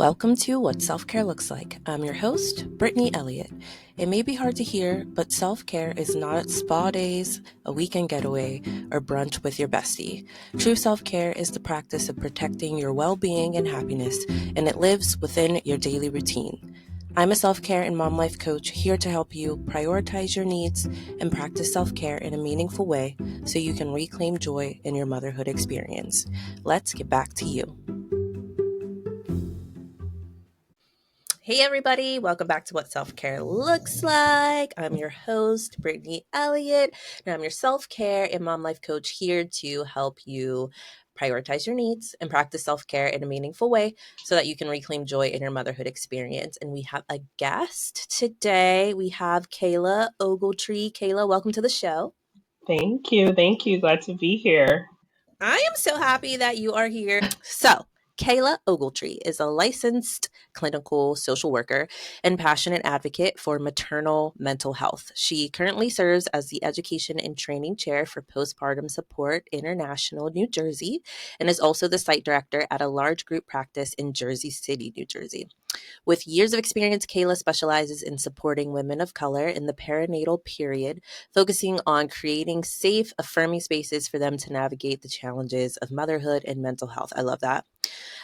Welcome to What Self-Care Looks Like. I'm your host, Brittany Elliott. It may be hard to hear, but self-care is not spa days, a weekend getaway, or brunch with your bestie. True self-care is the practice of protecting your well-being and happiness, and it lives within your daily routine. I'm a self-care and mom life coach here to help you prioritize your needs and practice self-care in a meaningful way so you can reclaim joy in your motherhood experience. Let's get back to you. Hey everybody, welcome back to What Self-Care Looks Like. I'm your host, Brittany Elliott, and I'm your self-care and mom life coach here to help you prioritize your needs and practice self-care in a meaningful way so that you can reclaim joy in your motherhood experience. And we have a guest today. We have Kayla Ogletree. Kayla, welcome to the show. Thank you. Glad to be here. I am so happy that you are here. So, Kayla Ogletree is a licensed clinical social worker and passionate advocate for maternal mental health. She currently serves as the Education and Training Chair for Postpartum Support International, New Jersey, and is also the site director at a large group practice in Jersey City, New Jersey. With years of experience, Kayla specializes in supporting women of color in the perinatal period, focusing on creating safe, affirming spaces for them to navigate the challenges of motherhood and mental health. I love that.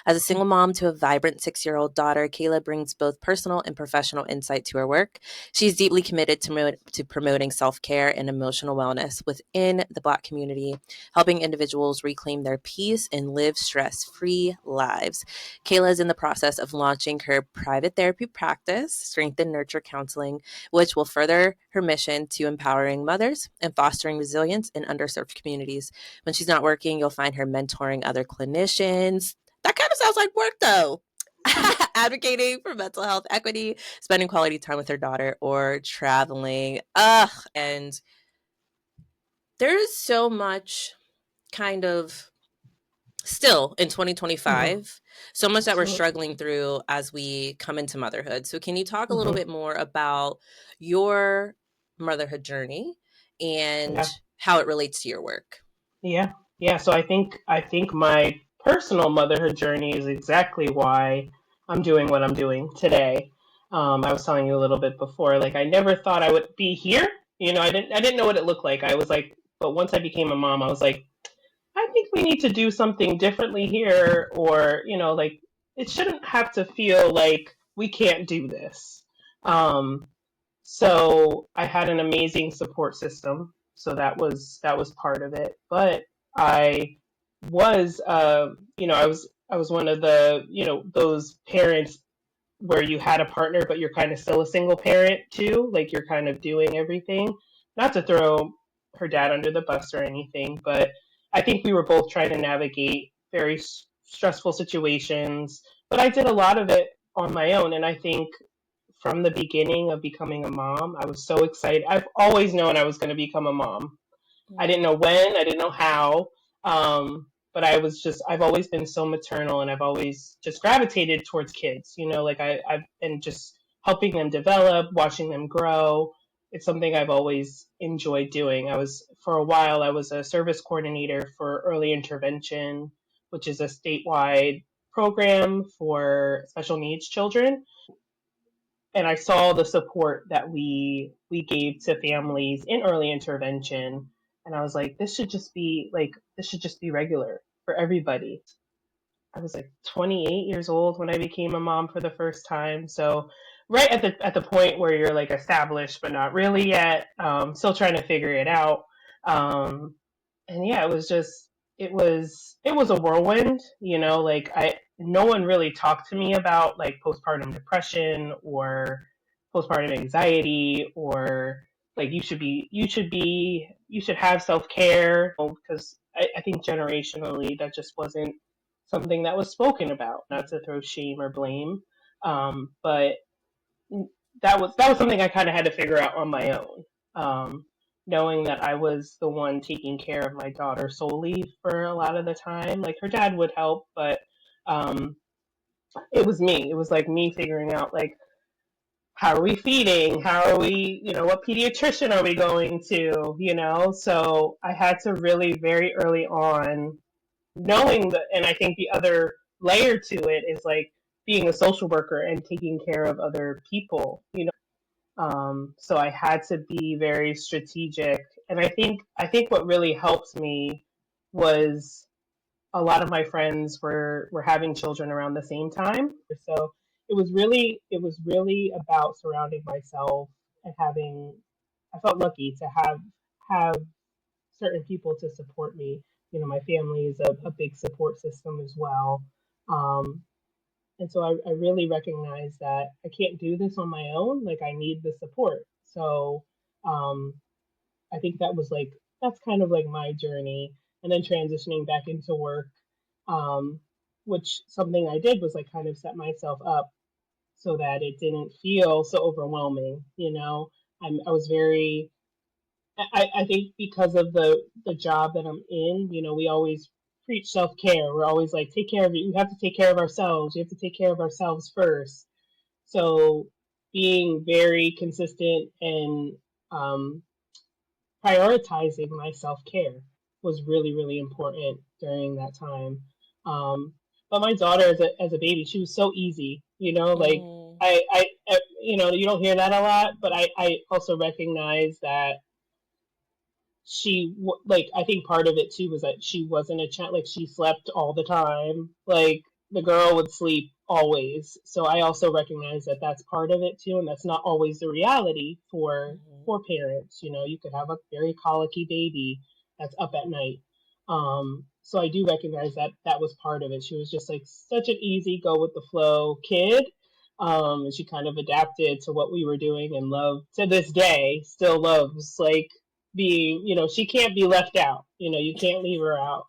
As a single mom to a vibrant 6-year-old daughter, Kayla brings both personal and professional insight to her work. She's deeply committed to promoting self-care and emotional wellness within the Black community, helping individuals reclaim their peace and live stress-free lives. Kayla is in the process of launching her private therapy practice, Strength and Nurture Counseling, which will further her mission to empowering mothers and fostering resilience in underserved communities. When she's not working, you'll find her mentoring other clinicians. That kind of sounds like work, though. Advocating for mental health equity, spending quality time with her daughter, or traveling. And there's so much kind of still in 2025, so much that we're struggling through as we come into motherhood. So can you talk a little bit more about your motherhood journey and how it relates to your work? Yeah. So I think my personal motherhood journey is exactly why I'm doing what I'm doing today. I was telling you a little bit before, like I never thought I would be here. I didn't know what it looked like. I was like, but once I became a mom, I was like, I think we need to do something differently here, or like it shouldn't have to feel like we can't do this. So I had an amazing support system, so that was part of it. But I was, I was one of the, those parents where you had a partner, but you're kind of still a single parent too. Like you're kind of doing everything. Not to throw her dad under the bus or anything, but I think we were both trying to navigate very stressful situations. But I did a lot of it on my own, and I think from the beginning of becoming a mom, I was so excited. I've always known I was going to become a mom. I didn't know when, I didn't know how, but I've always been so maternal, and I've always just gravitated towards kids, like I've been just helping them develop, watching them grow. It's something I've always enjoyed doing. For a while, I was a service coordinator for early intervention, which is a statewide program for special needs children, and I saw the support that we gave to families in early intervention, and I was like, this should just be regular for everybody. I was like 28 years old when I became a mom for the first time, so right at the point where you're like established but not really yet, still trying to figure it out. And yeah, it was a whirlwind, like no one really talked to me about like postpartum depression or postpartum anxiety, or like you should have self-care, because I think generationally that just wasn't something that was spoken about. Not to throw shame or blame, but that was something I kind of had to figure out on my own. Knowing that I was the one taking care of my daughter solely for a lot of the time. Like her dad would help, but um, it was me. It was like me figuring out like, how are we feeding? How are we, what pediatrician are we going to? So I had to really very early on, knowing that, and I think the other layer to it is like being a social worker and taking care of other people, so I had to be very strategic. And I think what really helped me was a lot of my friends were having children around the same time. So it was really about surrounding myself and having I felt lucky to have certain people to support me. My family is a big support system as well. Um, and so I really recognize that I can't do this on my own. Like I need the support. So um, I think that's kind of like my journey. And then transitioning back into work, um, which something I did was like kind of set myself up so that it didn't feel so overwhelming. I was very I think because of the job that I'm in, we always preach self care. We're always like, take care of you. We have to take care of ourselves. We have to take care of ourselves first. So being very consistent and um, prioritizing my self care was really, really important during that time. Um, but my daughter, as a baby, she was so easy. Like Mm, you don't hear that a lot, but I also recognize that like I think part of it too was that she wasn't a child, like she slept all the time, like the girl would sleep always. So I also recognize that that's part of it too, and that's not always the reality mhm. for parents. You could have a very colicky baby that's up at night. So I do recognize that that was part of it. She was just like such an easy go with the flow kid. And she kind of adapted to what we were doing and loved to this day, still loves like being, she can't be left out. You can't leave her out.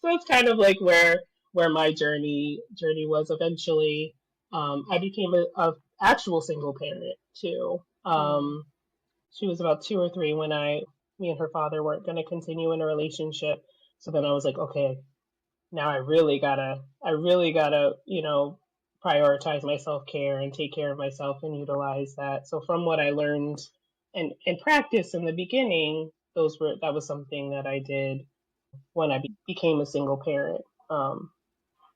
So it's kind of like where my journey was eventually. I became a actual single parent too. Mm. She was about 2 or 3 when me and her father weren't going to continue in a relationship. So then I was like, okay, now I really gotta, prioritize my self care and take care of myself and utilize that. So from what I learned and practice in the beginning, that was something that I did when I became a single parent.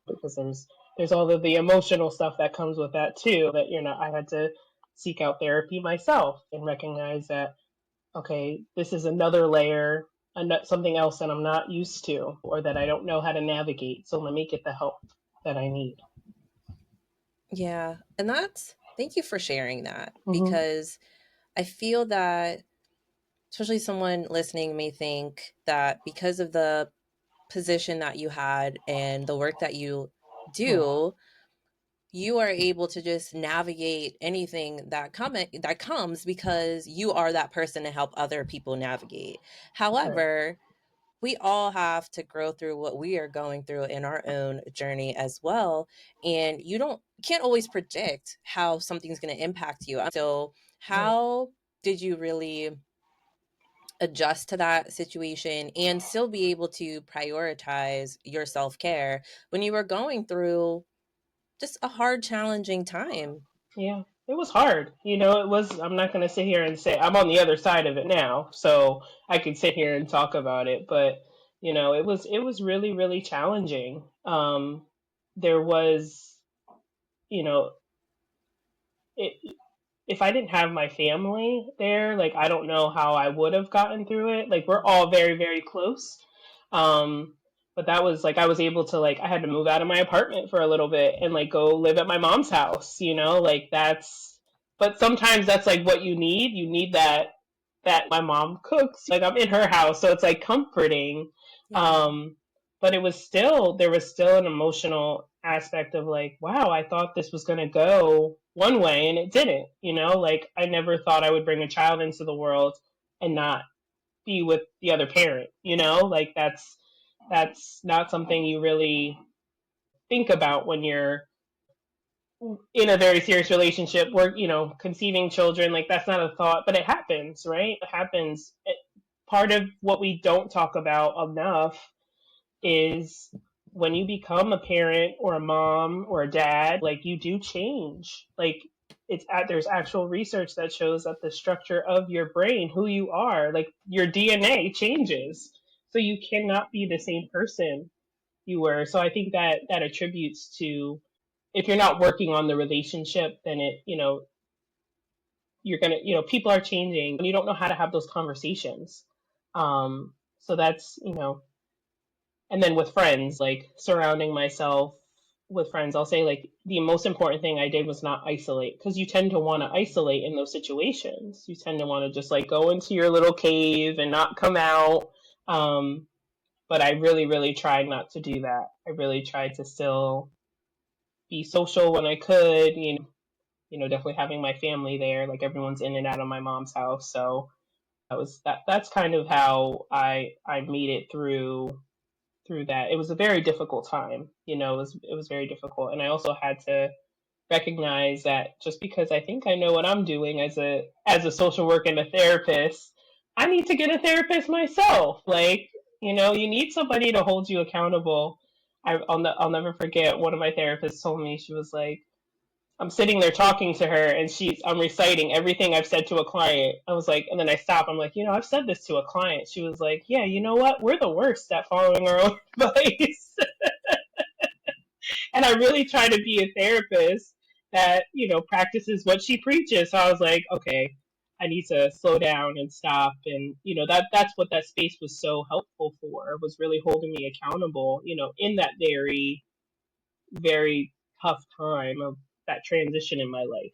Because there's all of the emotional stuff that comes with that too. That I had to seek out therapy myself and recognize that okay, this is another layer, something else that I'm not used to or that I don't know how to navigate. So let me get the help that I need. Yeah. And thank you for sharing that Hmm. because I feel that, especially someone listening may think that because of the position that you had and the work that you Yeah, do, you are able to just navigate anything that comes because you are that person to help other people navigate. right. However, we all have to grow through what we are going through in our own journey as well, and can't always predict how something's going to impact you. So Right. how did you really adjust to that situation and still be able to prioritize your self-care when you were going through just a hard, challenging time? Yeah. It was hard. I'm not going to sit here and say I'm on the other side of it now. So I could sit here and talk about it. But, it was really, really challenging. There was, you know, it, if I didn't have my family there, like I don't know how I would have gotten through it. Like we're all very, very close. Um, but that was like I was able to like I had to move out of my apartment for a little bit and like go live at my mom's house, like that's but sometimes that's like what you need. You need that my mom cooks. Like I'm in her house, so it's like comforting. Yeah. Um, but there was still an emotional aspect of like, wow, I thought this was gonna go one way and it didn't. Like I never thought I would bring a child into the world and not be with the other parent. Like that's not something you really think about when you're in a very serious relationship where conceiving children. Like that's not a thought, but it happens, right? It happens. Part of what we don't talk about enough is when you become a parent or a mom or a dad, like you do change. Like there's actual research that shows that the structure of your brain, who you are, like your DNA changes. So you cannot be the same person you were. So I think that that attributes to, if you're not working on the relationship, then it, you're gonna, people are changing and you don't know how to have those conversations. So that's, and then with friends, like surrounding myself with friends, I'll say like the most important thing I did was not isolate, because you tend to want to isolate in those situations. You tend to want to just like go into your little cave and not come out. Um, but I really, really tried not to do that. I really tried to still be social when I could, definitely having my family there, like everyone's in and out of my mom's house. So that's kind of how I made it through that. It was a very difficult time. It was very difficult. And I also had to recognize that just because I think I know what I'm doing as a social worker and a therapist, I need to get a therapist myself. Like, you need somebody to hold you accountable. I'll never forget, one of my therapists told me, she was like, I'm sitting there talking to her and I'm reciting everything I've said to a client. I was like, and then I stop. I'm like, I've said this to a client. She was like, yeah, you know what? We're the worst at following our own advice. And I really try to be a therapist that, practices what she preaches. So I was like, okay, I need to slow down and stop. And, that's what that space was so helpful for, was really holding me accountable, in that very, very tough time of that transition in my life.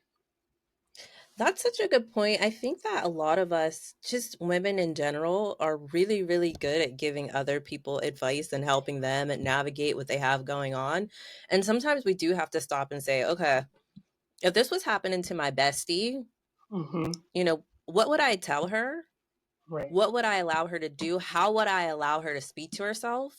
That's such a good point. I think that a lot of us, just women in general, are really, really good at giving other people advice and helping them and navigate what they have going on. And sometimes we do have to stop and say, okay, if this was happening to my bestie, Hmm. what would I tell her? Right. What would I allow her to do? How would I allow her to speak to herself?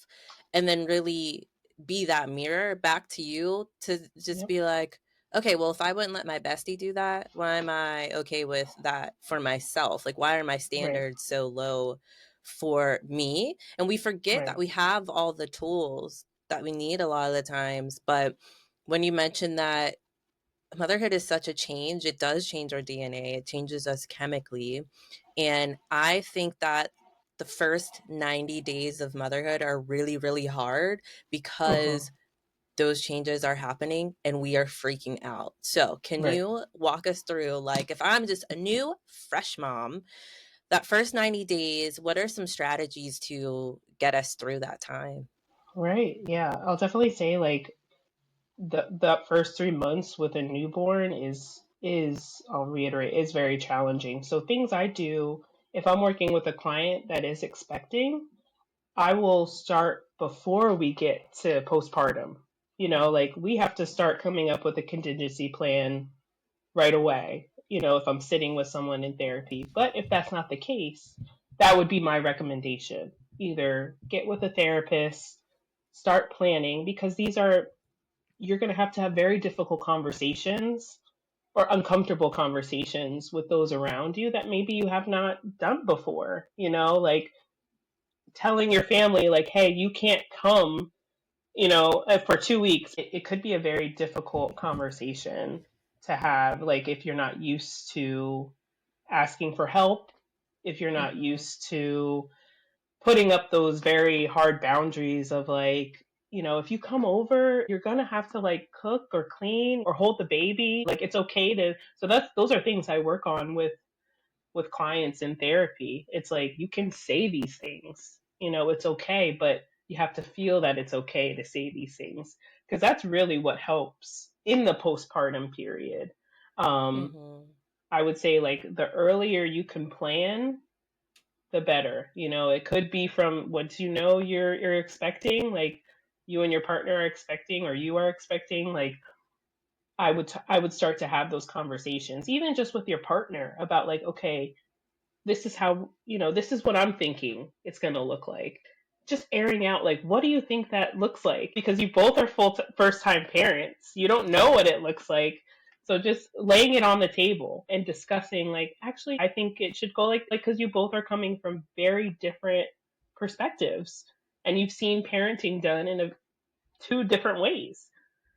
And then really be that mirror back to you to just Yep. be like, okay, well, if I wouldn't let my bestie do that, why am I okay with that for myself? Like, why are my Right. standards so low for me? And we forget that Right. we have all the tools that we need a lot of the times. But when you mention that motherhood is such a change, it does change our DNA, it changes us chemically. And I think that the first 90 days of motherhood are really, really hard Hmm. because those changes are happening and we are freaking out. So, can Right. you walk us through, like, if I'm just a new, fresh mom, that first 90 days, what are some strategies to get us through that time? Right. Yeah. I'll definitely say like that first 3 months with a newborn is I'll reiterate, is very challenging. So things I do, if I'm working with a client that is expecting, I will start before we get to postpartum. Like we have to start coming up with a contingency plan right away, if I'm sitting with someone in therapy. But if that's not the case, that would be my recommendation. Either get with a therapist, start planning, because you're going to have very difficult conversations or uncomfortable conversations with those around you that maybe you have not done before, like telling your family, like, hey, you can't come, for 2 weeks. It could be a very difficult conversation to have, like, if you're not used to asking for help, if you're not Mm-hmm. used to putting up those very hard boundaries of like, if you come over, you're gonna have to like cook or clean or hold the baby. Like it's okay to. So those are things I work on with clients in therapy. It's like you can say these things. It's okay, but you have to feel that it's okay to say these things, because that's really what helps in the postpartum period. Um, Mm-hmm. I would say like the earlier you can plan, the better. It could be from what you're expecting, like you and your partner are expecting, or you are expecting. Like I would start to have those conversations, even just with your partner, about like, okay, this is how, this is what I'm thinking it's going to look like. Just airing out, like, what do you think that looks like? Because you both are first time parents. You don't know what it looks like. So just laying it on the table and discussing, like, actually, I think it should go because you both are coming from very different perspectives and you've seen parenting done in two different ways.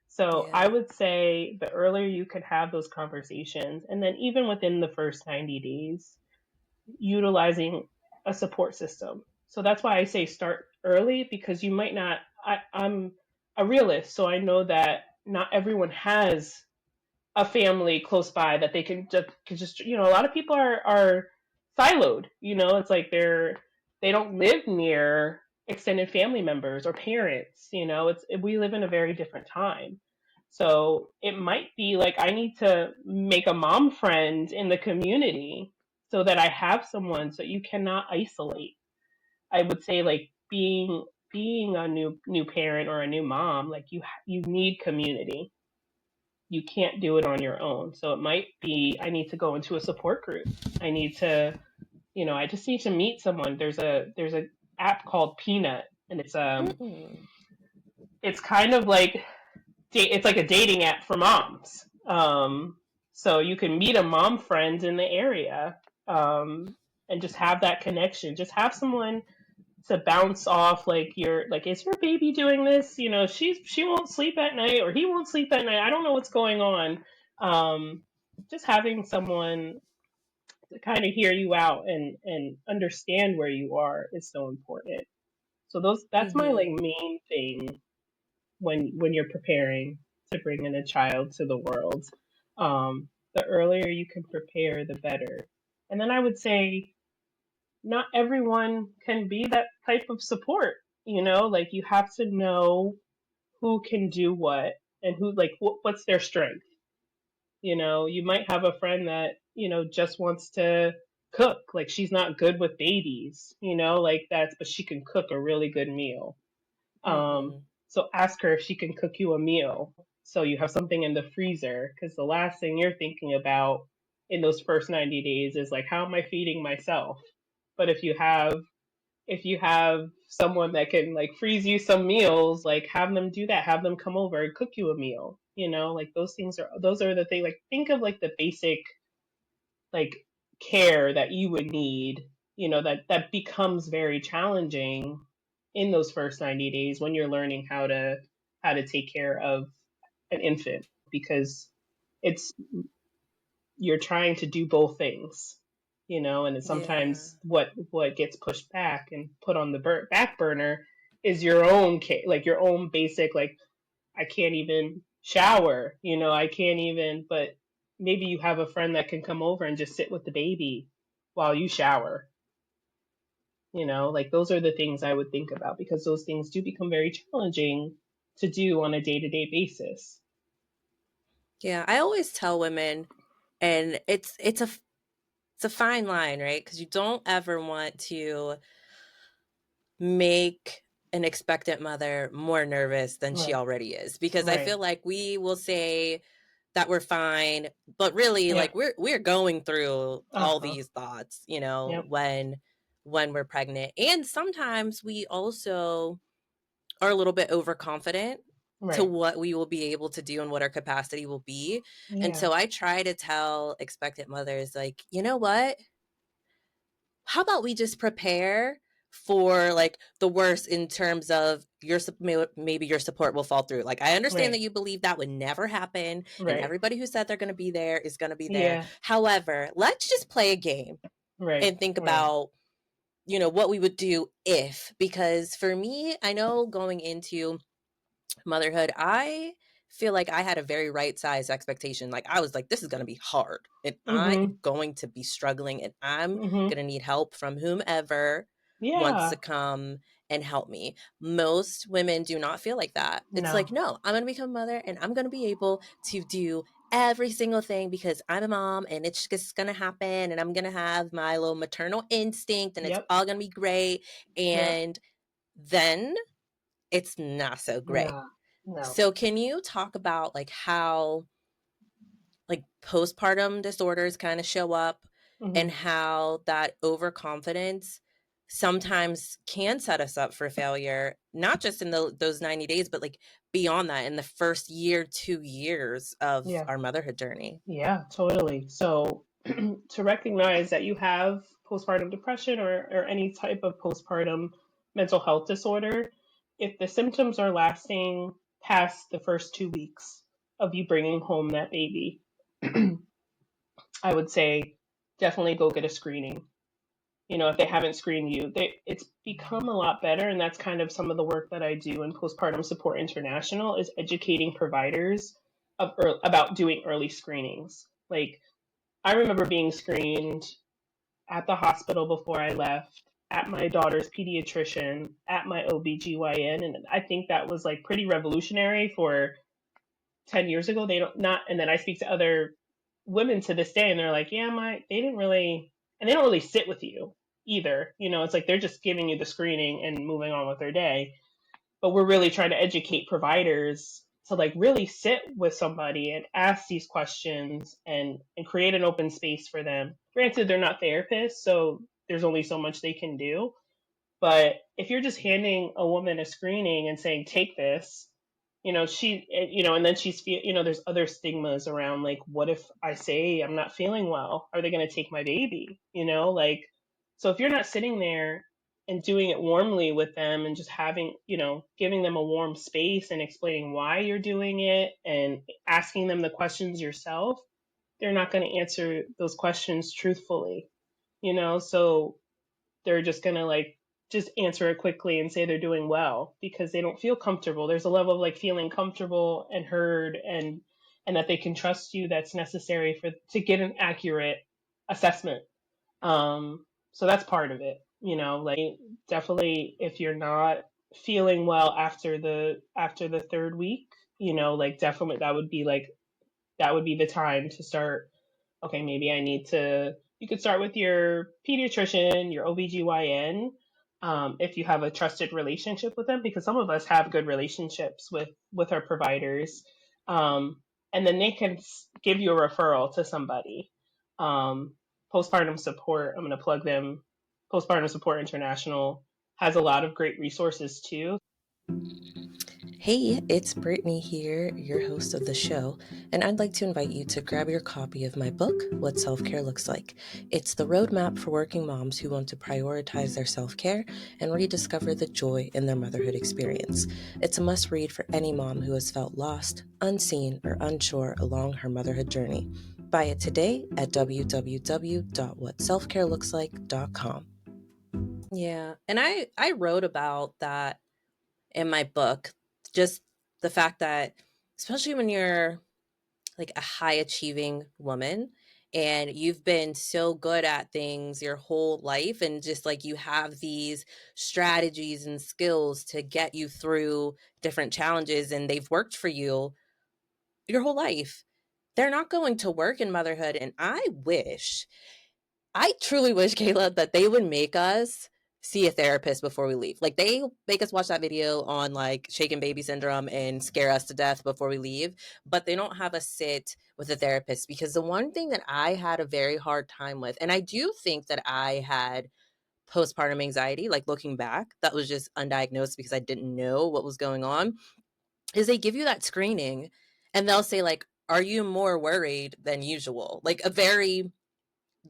So I Yeah. would say the earlier you could have those conversations, and then even within the first 90 days, utilizing a support system. So that's why I say start early, because you might not I'm a realist, so I know that not everyone has a family close by that they can just a lot of people are siloed. It's like they don't live near extended family members or parents. We live in a very different time. So it might be like I need to make a mom friend in the community so that I have someone, so you cannot isolate. I would say, like, being a new parent or a new mom, like, you need community. You can't do it on your own. So it might be I need to go into a support group. I need to, I just need to meet someone. There's a app called Peanut, and Mm-mm. it's kind of like it's like a dating app for moms. So you can meet a mom friend in the area, and just have that connection. Just have someone to bounce off, like, is your baby doing this? She won't sleep at night, or he won't sleep at night. I don't know what's going on. Just having someone to kind of hear you out and understand where you are is so important. So that's my, like, Mm-hmm. main thing when you're preparing to bring in a child to the world. The earlier you can prepare, the better. And then I would say not everyone can be that type of support. Like, you have to know who can do what, and who, like, what's their strength. You might have a friend that just wants to cook, like, she's not good with babies, like, that's but she can cook a really good meal. um Mm-hmm. so ask her if she can cook you a meal, so you have something in the freezer, because the last thing you're thinking about in those first 90 days is, like, how am I feeding myself? But if you have someone that can, like, freeze you some meals, like, have them do that, have them come over and cook you a meal. Like, those are the things, like, think of, like, the basic, like, care that you would need, that becomes very challenging in those first 90 days when you're learning how to take care of an infant, because it's you're trying to do both things, and it's Yeah. sometimes what gets pushed back and put on the back burner is your own like, your own basic, like, I can't even shower, I can't even, but maybe you have a friend that can come over and just sit with the baby while you shower. Like, those are the things I would think about, because those things do become very challenging to do on a day-to-day basis. Yeah. I always tell women, and it's a fine line, right? Because you don't ever want to make an expectant mother more nervous than she Right. already is, because I Right. feel like we will say that we're fine, but really, Yeah. like, we're going through all Uh-huh. these thoughts, Yep. when we're pregnant. And sometimes we also are a little bit overconfident to Right. what we will be able to do and what our capacity will be. And Yeah. so I try to tell expectant mothers, like, you know what? How about we just prepare for, like, the worst, in terms of maybe your support will fall through. Like, I understand Right. that you believe that would never happen, and Right. everybody who said they're going to be there is going to be there. Yeah. However, let's just play a game Right. and think Right. about, what we would do if. Because for me, I know going into motherhood, I feel like I had a very right size expectation. Like, I was like, this is going to be hard, and I Mm-hmm. am going to be struggling, and I'm Mm-hmm. going to need help from whomever wants to Yeah. come and help me. Most women do not feel like that. It's like, No. no, I'm going to become a mother, and I'm going to be able to do every single thing because I'm a mom, and it's just going to happen, and I'm going to have my little maternal instinct, and it's Yep. all going to be great. Yep. And then it's not so great. No. No. So can you talk about, like, how, like, postpartum disorders kind of show up, and Mm-hmm. how that overconfidence sometimes can set us up for failure, not just in those 90 days, but, like, beyond that, in the first year, 2 years of Yeah. our motherhood journey? Yeah, totally. So to recognize that you have postpartum depression, or any type of postpartum mental health disorder, if the symptoms are lasting past the first 2 weeks of you bringing home that baby, I would say definitely go get a screening. if they haven't screened you. It's become a lot better, and that's kind of some of the work that I do in Postpartum Support International is educating providers about doing early screenings. Like, I remember being screened at the hospital before I left, at my daughter's pediatrician, at my OBGYN, and I think that was like pretty revolutionary for 10 years ago. They don't not and then I speak to other women to this day and they're like, yeah, they didn't really, and they don't really sit with you either. It's like they're just giving you the screening and moving on with their day. But we're really trying to educate providers to like really sit with somebody and ask these questions and create an open space for them. Granted, they're not therapists, so there's only so much they can do. But if you're just handing a woman a screening and saying, take this, and then there's other stigmas around like, what if I say I'm not feeling well? Are they going to take my baby? Like, so if you're not sitting there and doing it warmly with them and just giving them a warm space and explaining why you're doing it and asking them the questions yourself, they're not going to answer those questions truthfully, so they're just going to like just answer it quickly and say they're doing well because they don't feel comfortable. There's a level of like feeling comfortable and heard and that they can trust you that's necessary for to get an accurate assessment. So that's part of it, like definitely if you're not feeling well after the third week, like definitely that would be the time to start. Okay, maybe you could start with your pediatrician, your OBGYN, if you have a trusted relationship with them, because some of us have good relationships with our providers. And then they can give you a referral to somebody. Um, Postpartum support, I'm going to plug them. Postpartum Support International has a lot of great resources too. Hey, it's Brittany here, your host of the show, and I'd like to invite you to grab your copy of my book, What Self Care Looks Like. It's the roadmap for working moms who want to prioritize their self care and rediscover the joy in their motherhood experience. It's a must read for any mom who has felt lost, unseen, or unsure along her motherhood journey. Buy it today at www.whatselfcarelooks.com. Yeah, and I wrote about that in my book, just the fact that especially when you're like a high achieving woman and you've been so good at things your whole life and just like you have these strategies and skills to get you through different challenges and they've worked for you your whole life, they're not going to work in motherhood. And I truly wish, Kayla, that they would make us see a therapist before we leave. Like they make us watch that video on like shaken baby syndrome and scare us to death before we leave, but they don't have us sit with a therapist because the one thing that I had a very hard time with, and I do think that I had postpartum anxiety, like looking back, that was just undiagnosed because I didn't know what was going on, is they give you that screening and they'll say like, are you more worried than usual? Like a very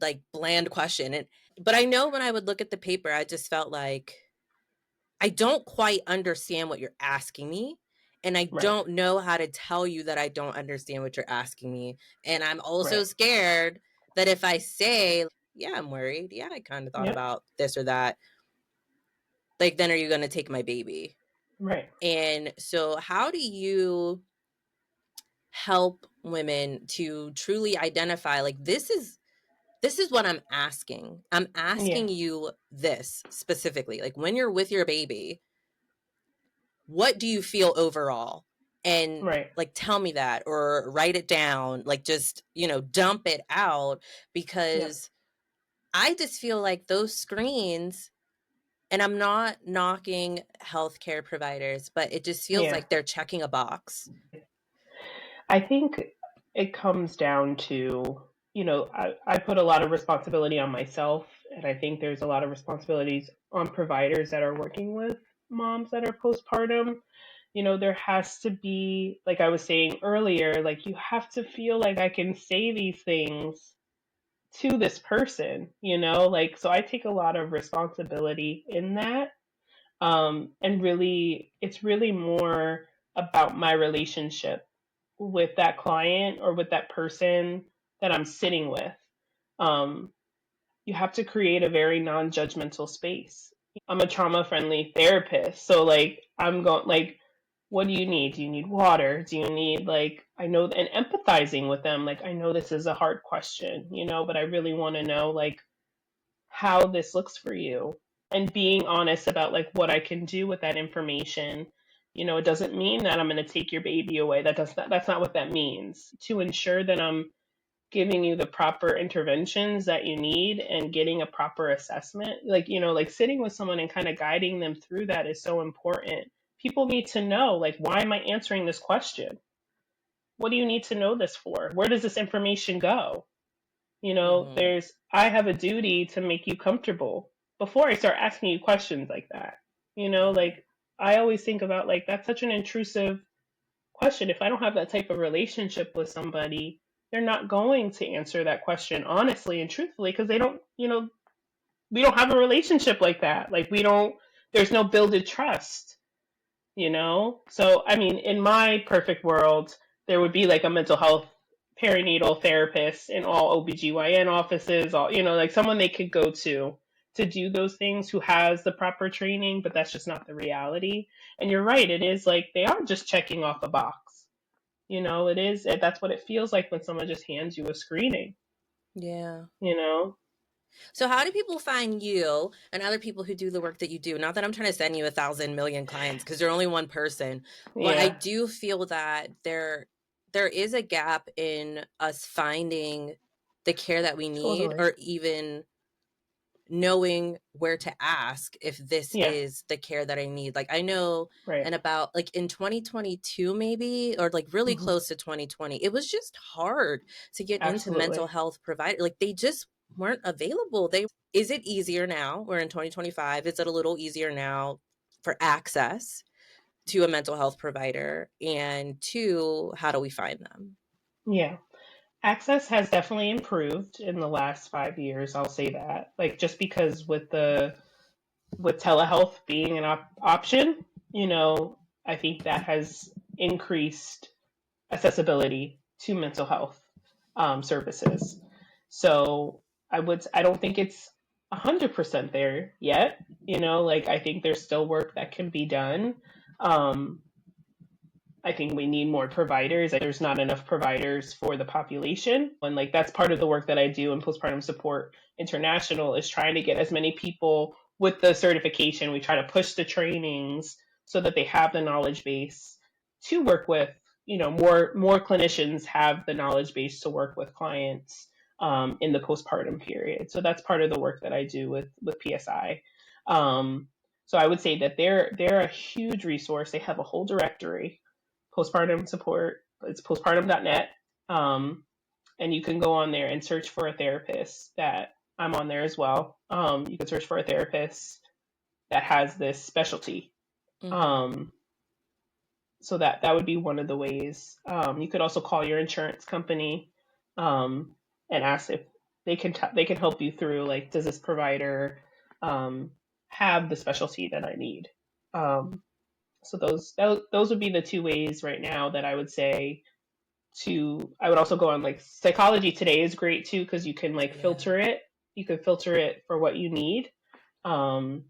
like bland question. But I know when I would look at the paper, I just felt like I don't quite understand what you're asking me. And I Right, don't know how to tell you that I don't understand what you're asking me. And I'm also right, scared that if I say, yeah, I'm worried. Yeah, I kind of thought yep, about this or that. Like, then are you going to take my baby? right, And so, how do you help women to truly identify like this is what I'm asking. I'm yeah, asking you this specifically. Like when you're with your baby, what do you feel overall? And right, like tell me that or write it down, like just, dump it out yep, because I just feel like those screens, and I'm not knocking healthcare providers, but it just feels yeah. like they're checking a box. I think it comes down to, I put a lot of responsibility on myself, and I think there's a lot of responsibilities on providers that are working with moms that are postpartum. There has to be, like I was saying earlier, like you have to feel like I can say these things to this person, like, so I take a lot of responsibility in that. And really, it's really more about my relationship with that client or with that person that I'm sitting with. Um, you have to create a very non-judgmental space. I'm a trauma-friendly therapist, so like I'm going like, what do you need? Do you need water? Do you need like I know and empathizing with them, like I know this is a hard question, but I really want to know like how this looks for you and being honest about like what I can do with that information. It doesn't mean that I'm going to take your baby away. That's not what that means. To ensure that I'm giving you the proper interventions that you need and getting a proper assessment, like sitting with someone and kind of guiding them through that is so important. People need to know, like, why am I answering this question? What do you need to know this for? Where does this information go? Mm-hmm. I have a duty to make you comfortable before I start asking you questions like that. Right. Like I always think about like that's such an intrusive question. If I don't have that type of relationship with somebody, they're not going to answer that question honestly and truthfully because they don't, we don't have a relationship like that. Like we don't, there's no builded trust. So, I mean, in my perfect world, there would be like a mental health perinatal therapist in all OBGYN offices, like someone they could go to do those things who has the proper training, but that's just not the reality. And you're right, it is like they are just checking off a box. It is, that's what it feels like when someone just hands you a screening, Yeah. you know? So how do people find you and other people who do the work that you do? Not that I'm trying to send you 1,000 million clients because you're only one person, but I Yeah, do feel that there is a gap in us finding the care that we need, totally. or even knowing where to ask if this Yeah, is the care that I need. Like I know, right. and about like in 2022 maybe, or like really Hmm. close to 2020, it was just hard to get into mental Absolutely. health provider. Like they just weren't available. They Is it easier now? We're in 2025. Is it a little easier now for access to a mental health provider? And two, how do we find them? Yeah. Access has definitely improved in the last 5 years. I'll say that. Like just because with telehealth being an option, I think that has increased accessibility to mental health services. So I don't think it's 100% there yet. Like I think there's still work that can be done. Um, I think we need more providers. There's not enough providers for the population. And like that's part of the work that I do in Postpartum Support International is trying to get as many people with the certification. We try to push the trainings so that they have the knowledge base to work with, more clinicians have the knowledge base to work with clients in the postpartum period. So that's part of the work that I do with PSI. Um, so I would say that they're a huge resource. They have a whole directory postpartum support. It's postpartum.net. Um, and you can go on there and search for a therapist that I'm on there as well. You can search for a therapist that has this specialty. Mm-hmm. Um, so that would be one of the ways. You could also call your insurance company um, and ask if they can help you through like does this provider um, have the specialty that I need. Um, so those would be the two ways right now that I would say I would also go on like Psychology Today is great too because you can like Yeah. filter it. You can filter it for what you need. Um,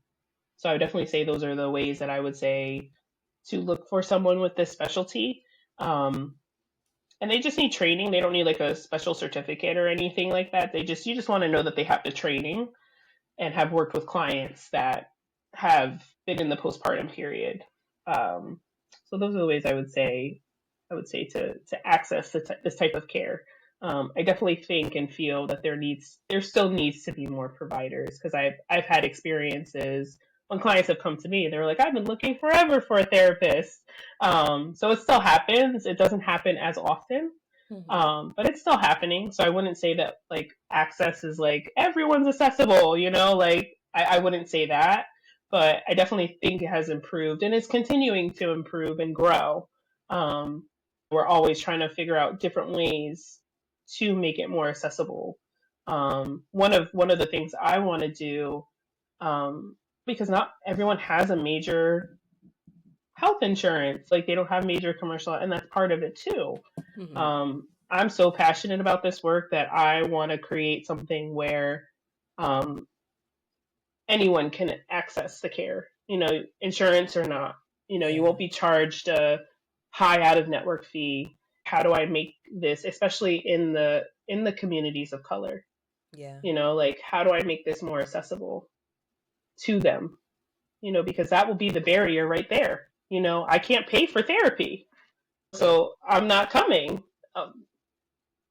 so I would definitely say those are the ways that I would say to look for someone with this specialty. Um, and they just need training. They don't need like a special certificate or anything like that. You just want to know that they have the training and have worked with clients that have been in the postpartum period. Um, so those are the ways I would say to access this type of care. I definitely think and feel that there still needs to be more providers because I've had experiences when clients have come to me, they're like, I've been looking forever for a therapist. So it still happens. It doesn't happen as often, Mm-hmm. but it's still happening. So I wouldn't say that like access is like everyone's accessible, like I wouldn't say that, but I definitely think it has improved and is continuing to improve and grow. We're always trying to figure out different ways to make it more accessible. One of the things I want to do, um, because not everyone has a major health insurance, like they don't have major commercial, and that's part of it too. Mm-hmm. I'm so passionate about this work that I want to create something where um, anyone can access the care, insurance or not. You Yeah. won't be charged a high out of network fee. How do I make this, especially in the communities of color? Yeah. Like, how do I make this more accessible to them? Because that will be the barrier right there. I can't pay for therapy, so I'm not coming. Um,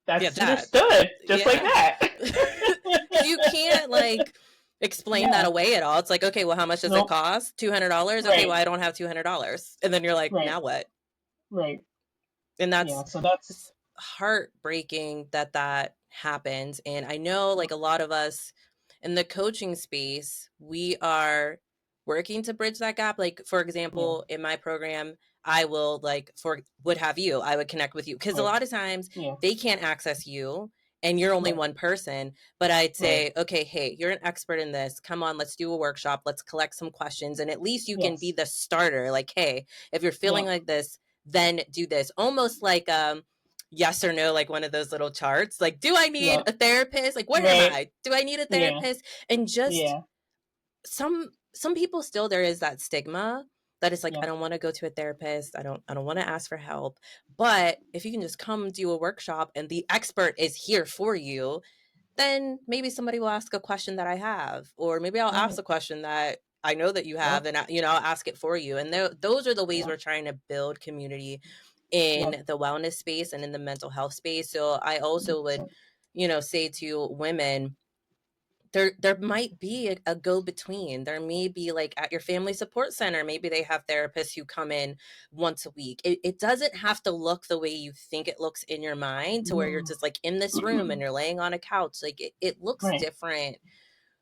Yeah, that's that. understood, just like Yeah. that. Because you can't like explain that Yeah. away at all. It's like, okay, well, how much does it Nope. cost? $200. Okay, well, Right. I don't have $200. And then you're like, Right. now what? Right. And Yeah. that's So that's. it's heartbreaking that that happens. And I know like a lot of us in the coaching space, we are working to bridge that gap. Like for Yeah. example, in my program, I will like for would have you, I would connect with you because a Right. lot of times Yeah. they can't access you and you're only Right. one person, but I'd Right. say, okay, hey, you're an expert in this. Come on, let's do a workshop. Let's collect some questions and at least you can be Yes. the starter. Like, hey, if you're feeling Yep. like this, then do this. Almost like yes or no, like one of those little charts. Like, do I need Yep. a therapist? Like, where am Right. I? Do I need a Yeah. therapist? And just Yeah. some people still there is that stigma that it's like I Yep. don't want to go to a therapist. I don't want to ask for help. But if you can just come do a workshop and the expert is here for you, then maybe somebody will ask a question that I have, or maybe I'll ask Right. a question that I know that you have, Yep. and I'll ask it for you. And those are the ways Yep. we're trying to build community Yep. in the wellness space and in the mental health space. So I also would, 100%. say to women, there might be a go between. There may be like at your family support center, maybe they have therapists who come in once a week. It doesn't have to look the way you think it looks in your mind to where you're Mm. just like in this room and you're laying on a couch. Like it looks Right. different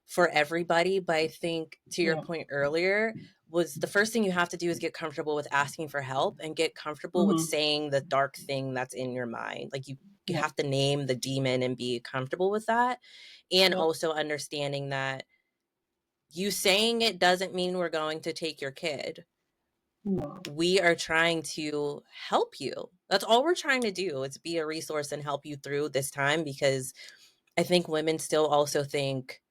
for everybody. But I think to your Yep. point earlier, was the first thing you have to do is get comfortable with asking for help and get comfortable with Mm-hmm. saying the dark thing that's in your mind. Like you Yep. have to name the demon and be comfortable with that. And Yep. also understanding that you saying it doesn't mean we're going to take your kid. No. We are trying to help you. That's all we're trying to do is be a resource and help you through this time, because I think women still also think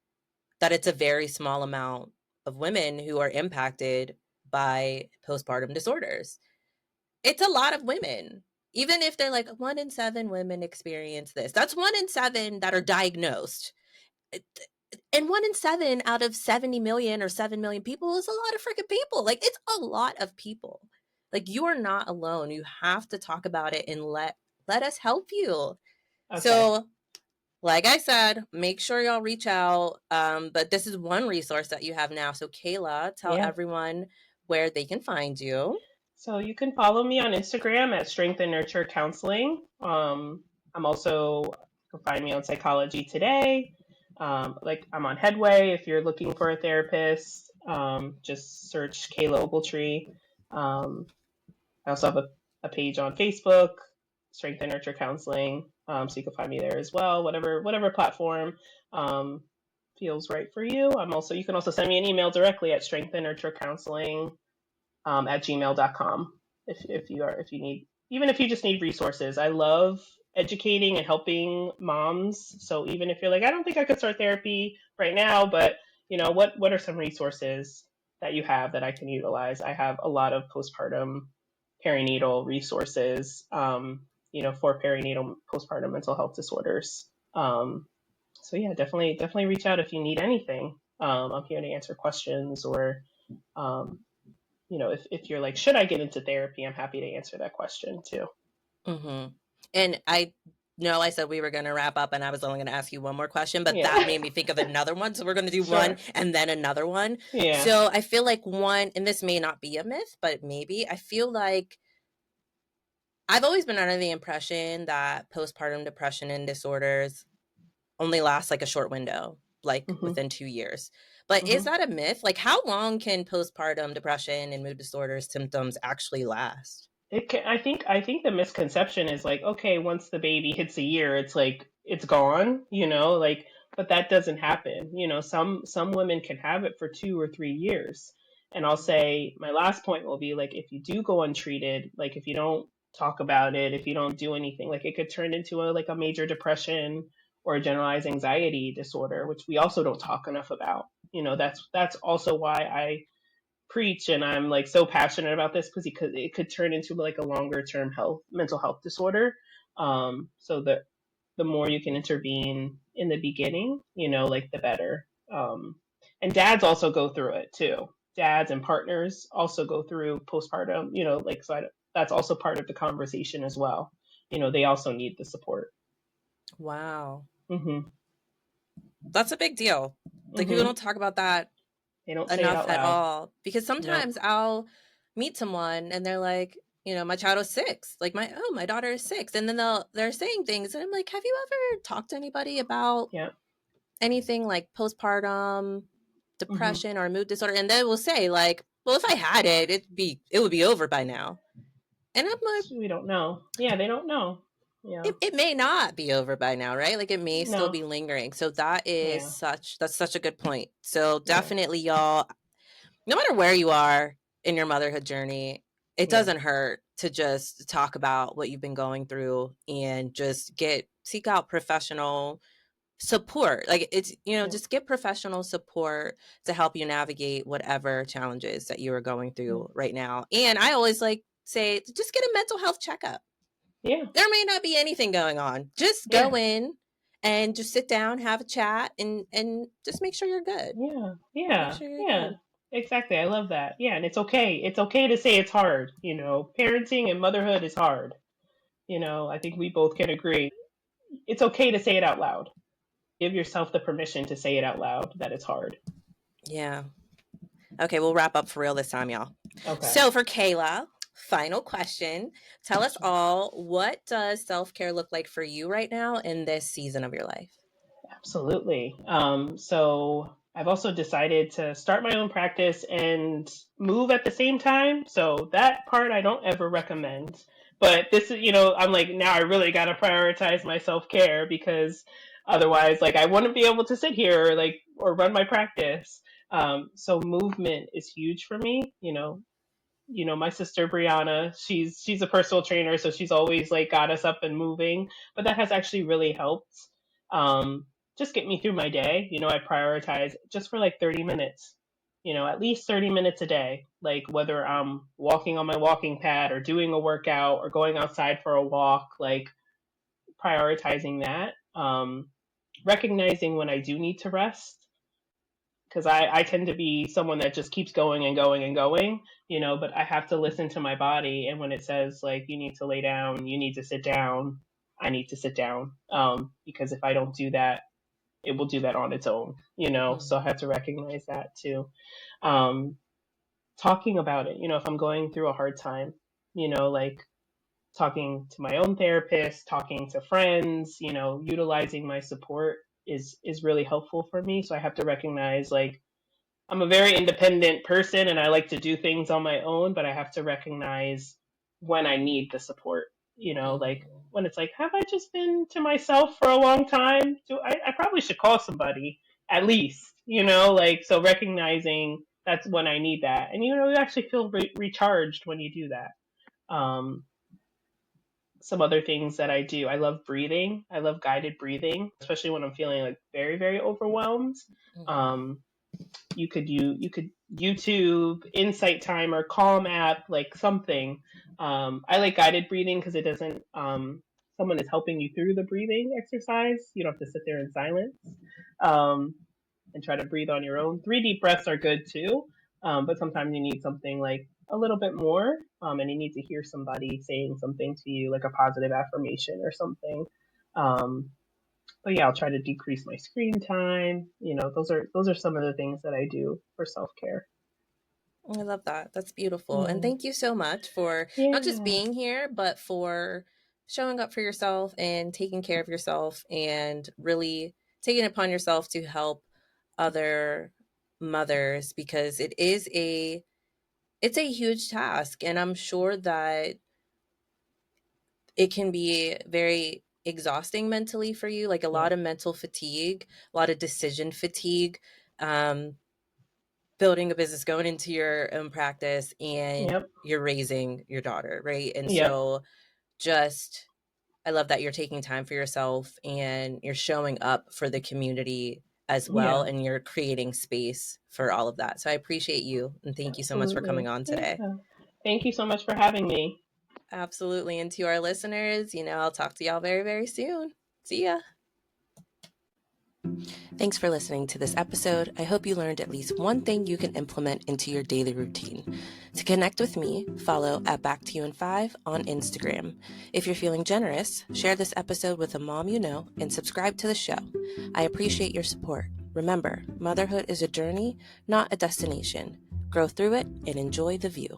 that it's a very small amount of women who are impacted by postpartum disorders. It's a lot of women. Even if they're like 1 in 7 women experience this, that's 1 in 7 that are diagnosed. And 1 in 7 out of 70 million or 7 million people is a lot of freaking people. Like, it's a lot of people. Like, you are not alone. You have to talk about it and let us help you. Okay. So, like I said, make sure y'all reach out. But this is one resource that you have now. So, Kayla, tell Yeah. everyone where they can find you. So you can follow me on Instagram at Strength and Nurture Counseling. I'm also, you can find me on Psychology Today. Like, I'm on Headway if you're looking for a therapist. Just search Kayla Ogletree. I also have a page on Facebook, Strength and Nurture Counseling. So you can find me there as well. Whatever platform um, feels right for you. You can also send me an email directly at Strength and Nurture Counseling at gmail.com if you need, even if you just need resources. I love educating and helping moms. So even if you're like, I don't think I could start therapy right now, but what are some resources that you have that I can utilize? I have a lot of postpartum perinatal resources, for perinatal postpartum mental health disorders. So yeah, definitely reach out if you need anything. I'm here to answer questions, or um, if you're like, should I get into therapy? I'm happy to answer that question too. Mm-hmm. And I know I said we were going to wrap up and I was only going to ask you one more question, but Yeah. that made me think of another one. So we're going to do one Sure. and then another one. Yeah. So I feel like one, and this may not be a myth, but maybe I feel like I've always been under the impression that postpartum depression and disorders only last like a short window, like hmm within 2 years. But is hmm that a myth? Like, how long can postpartum depression and mood disorders symptoms actually last? I think the misconception is like, okay, once the baby hits a year, it's like it's gone, like, but that doesn't happen. Some women can have it for 2 or 3 years. And I'll Mm-hmm. say my last point will be like, if you do go untreated, like if you don't talk about it, if you don't do anything, like it could turn into a major depression or a generalized anxiety disorder, which we also don't talk enough about. That's also why I preach and I'm like so passionate about this, because it could turn into like a longer term mental health disorder. So that the more you can intervene in the beginning, like the better. And dads also go through it too. Dads and partners also go through postpartum, like, so that's also part of the conversation as well. They also need the support. Wow. Hmm. That's a big deal. Like, people Hmm. don't talk about that They don't say it enough out at loud. all, because Nope. sometimes I'll meet someone and they're like, my child is 6. Like, my daughter is 6, and then they're saying things and I'm like, have you ever talked to anybody about Yep. anything like postpartum Hmm. depression or mood disorder? And they will say like, well, if I had it, it would be over by now. And I'm like, So we don't know. Yeah, they don't know. Yeah. it may not be over by now, right? Like, it may still No. be lingering. So Yeah. that's such a good point. So Yeah. definitely, y'all, no matter where you are in your motherhood journey, it Yeah. doesn't hurt to just talk about what you've been going through and just seek out professional support. Like, it's, Yeah. just get professional support to help you navigate whatever challenges that you are going Yeah. through right now. And I always like say, just get a mental health checkup. Yeah. There may not be anything going on. Just Yeah. go in and just sit down, have a chat, and just make sure you're good. Yeah. Make Yeah. sure you're Yeah. good. Exactly. I love that. Yeah, and it's okay. It's okay to say it's hard. Parenting and motherhood is hard. I think we both can agree. It's okay to say it out loud. Give yourself the permission to say it out loud that it's hard. Yeah. Okay, we'll wrap up for real this time, y'all. Okay. So for Kayla, final question. Tell us all, what does self-care look like for you right now in this season of your life? Absolutely. So I've also decided to start my own practice and move at the same time. So that part I don't ever recommend. But this is, I'm like, now I really got to prioritize my self care, because otherwise, like, I wouldn't be able to sit here or run my practice. So movement is huge for me. My sister Brianna, she's a personal trainer, so she's always like got us up and moving. But that has actually really helped, um, just get me through my day. I prioritize just for like 30 minutes. At least 30 minutes a day. Like, whether I'm walking on my walking pad or doing a workout or going outside for a walk, like prioritizing that. Recognizing when I do need to rest, because I tend to be someone that just keeps going and going and going, but I have to listen to my body. And when it says, like, you need to lay down, you need to sit down, I need to sit down. Because if I don't do that, it will do that on its own, so I Mm-hmm. have to recognize that too. Um, Talking about it, if I'm going through a hard time, like talking to my own therapist, talking to friends, utilizing my support is really helpful for me. So I have to recognize, like, I'm a very independent person and I like to do things on my own, but I have to recognize when I need the support. Like, Mm-hmm. when it's like, have I just been to myself for a long time? I probably should call somebody at least, like, so recognizing that's when I need that. And, you actually feel recharged when you do that. Um, some other things that I do. I love breathing. I love guided breathing, especially when I'm feeling like very, very overwhelmed. Mm-hmm. Um, you could YouTube Insight Timer, Calm app, like something. I like guided breathing because it doesn't. Someone is helping you through the breathing exercise. You don't have to sit there in silence, um, and try to breathe on your own. Three deep breaths are good too, but sometimes you need something like a little bit more, and you need to hear somebody saying something to you, like a positive affirmation or something. Um, but yeah, I'll try to decrease my screen time. Those are some of the things that I do for self care. I love that. That's beautiful. And Yeah, thank you so much for not just yeah, being here, but for showing up for yourself and taking care of yourself and really taking it upon yourself to help other mothers, because it's a huge task, and I'm sure that it can be very exhausting mentally for you, like a yeah, lot of mental fatigue, a lot of decision fatigue. Um, Building a business, going into your own practice, and yep, you're raising your daughter, right? And yep, so just I love that you're taking time for yourself and you're showing up for the community as well, Yeah, and you're creating space for all of that. So I appreciate you and thank you so much for coming absolutely. on today. Yeah. Thank you so much for having me. Absolutely. And to our listeners, I'll talk to y'all very, very soon. See ya. Thanks for listening to this episode. I hope you learned at least one thing you can implement into your daily routine. To connect with me, follow at Back to You in 5 on Instagram. If you're feeling generous, share this episode with a mom you know and subscribe to the show. I appreciate your support. Remember, motherhood is a journey, not a destination. Grow through it and enjoy the view.